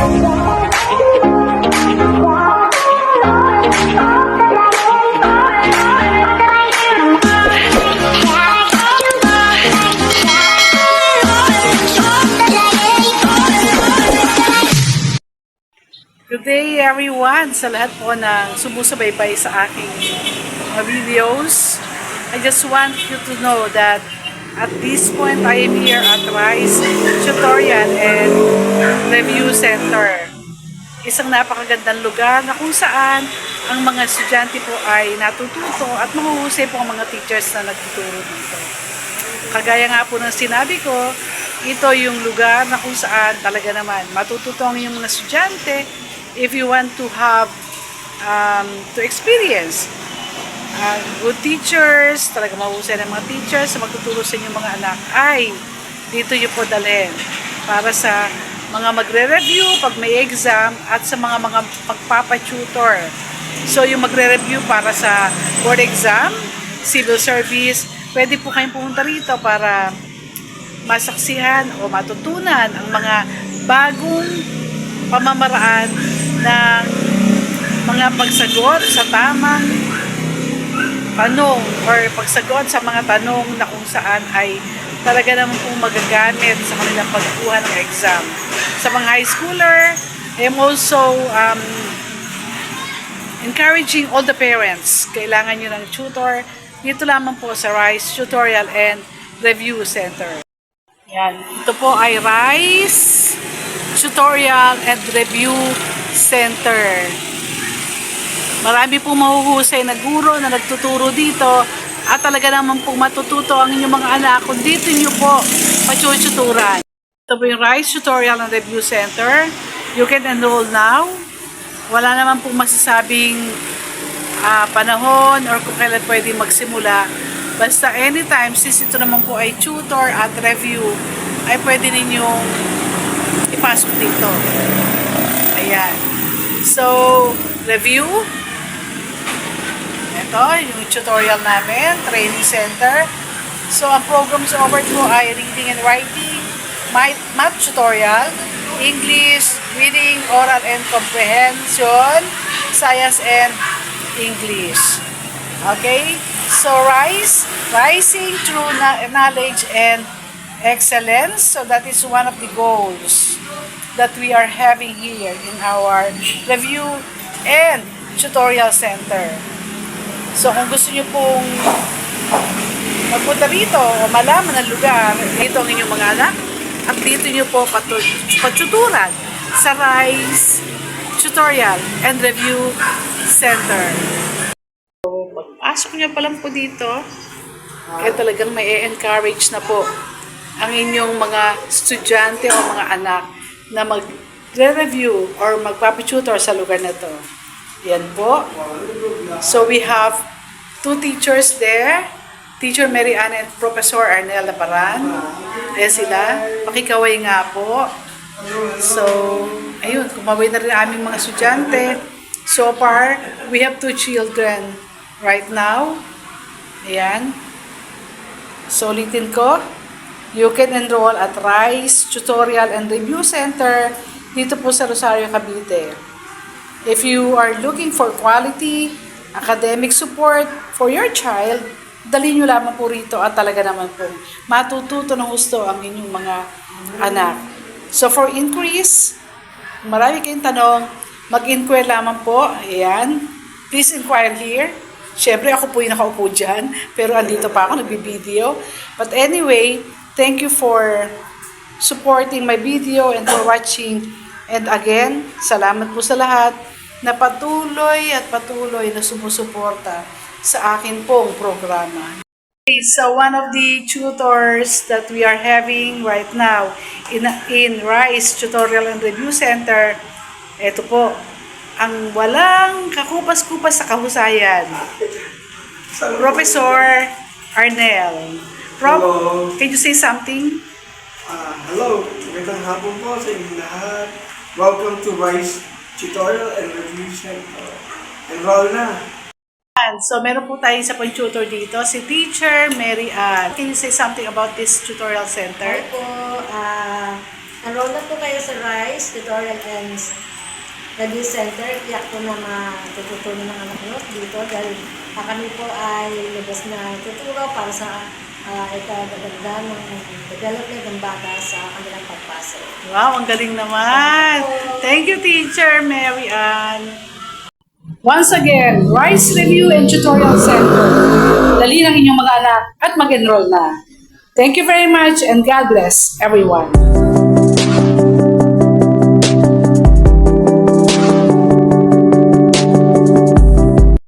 Good day everyone sa lahat po ng sumusubaybay sa aking mga videos. I just want you to know that at this point I am here at Rice Tutorial and Review Center. Isang napakagandang lugar na kung saan ang mga estudyante po ay natututo at mahuhusay po ang mga teachers na nagtuturo dito. Kagaya nga po ng sinabi ko, ito yung lugar na kung saan talaga naman matututo ang inyong mga estudyante. If you want to have to experience good teachers, talaga mahusay ng mga teachers sa magtuturo sa inyong mga anak, ay dito nyo po dalhin para sa mga magre-review pag may exam at sa mga magpapatutor. So yung magre-review para sa board exam, civil service, pwede po kayong pumunta rito para masaksihan o matutunan ang mga bagong pamamaraan ng mga pagsagot sa tamang tanong or pagsagot sa mga tanong na kung saan ay talaga naman pong magagamit sa kanilang pagkuha ng exam. Sa mga high schooler, I am also encouraging all the parents, kailangan nyo ng tutor, dito lamang po sa Rice Tutorial and Review Center. Yan, ito po ay Rice Tutorial and Review Center. Marami pong mahuhusay na guro na nagtuturo dito at talaga naman pong matututo ang inyong mga anak kung dito nyo po patututuran. Ito po yung Rice Tutorial and Review Center. You can enroll now. Wala naman pong masasabing panahon or kung kailan pwede magsimula. Basta anytime, since ito naman po ay tutor at review, ay pwede ninyong ipasok dito. Ayan. So, review. Ito, yung tutorial namin, training center. So, ang programs over to ay reading and writing, math tutorial, English, reading, oral and comprehension, science and English. Okay? So, rising through knowledge and excellence. So, that is one of the goals that we are having here in our review and tutorial center. So kung gusto nyo pong magpunta rito o malaman ang lugar, dito ang inyong mga anak at dito nyo po patuturan sa Rice Tutorial and Review Center. So pagpasok nyo pa lang po dito, kaya talagang may encourage na po ang inyong mga estudyante o mga anak na mag-review or magpapatutor sa lugar na to. Yan po. So we have two teachers there. Teacher Mary Ann and Professor Arnel Labaran. Ayan sila. Pakikaway nga po. So, ayun. Kumaway na rin aming mga estudyante. So far, we have two children right now. Ayan. So, ulitin ko. You can enroll at Rice Tutorial and Review Center dito po sa Rosario, Cavite. If you are looking for quality academic support for your child, dali nyo lamang po rito at talaga naman po matututo ng gusto ang inyong mga anak. So for inquiries, marami kayong tanong, mag-inquire lamang po. Ayan. Please inquire here. Siyempre ako po yung nakaupo dyan, pero andito pa ako, nagbibideo. But anyway, thank you for supporting my video and for watching. And again, salamat po sa lahat na patuloy na sumusuporta sa akin pong programa. Okay, so one of the tutors that we are having right now in Rice Tutorial and Review Center, ito po, ang walang kakupas-kupas sa kahusayan. Professor Arnel. Prof, can you say something? Hello, magandang hapon po sa inyong lahat. Welcome to Rice Tutorial and Review Center. Enroll na! So, meron po tayo sa tutor dito, si Teacher Mary Ann. Can you say something about this tutorial center? Opo, enroll na po kayo sa RISE Tutorial and Review Center. Tiyak po na matututunan ng anak nyo dito dahil kami po ay lubos na tuturo para sa ikagaganda ng development ng bata sa kanilang pagpasok. Wow, ang galing naman. Thank you, Teacher Mary Ann. Once again, Rice Review and Tutorial Center. Dali ng inyong mga anak at mag-enroll na. Thank you very much and God bless everyone.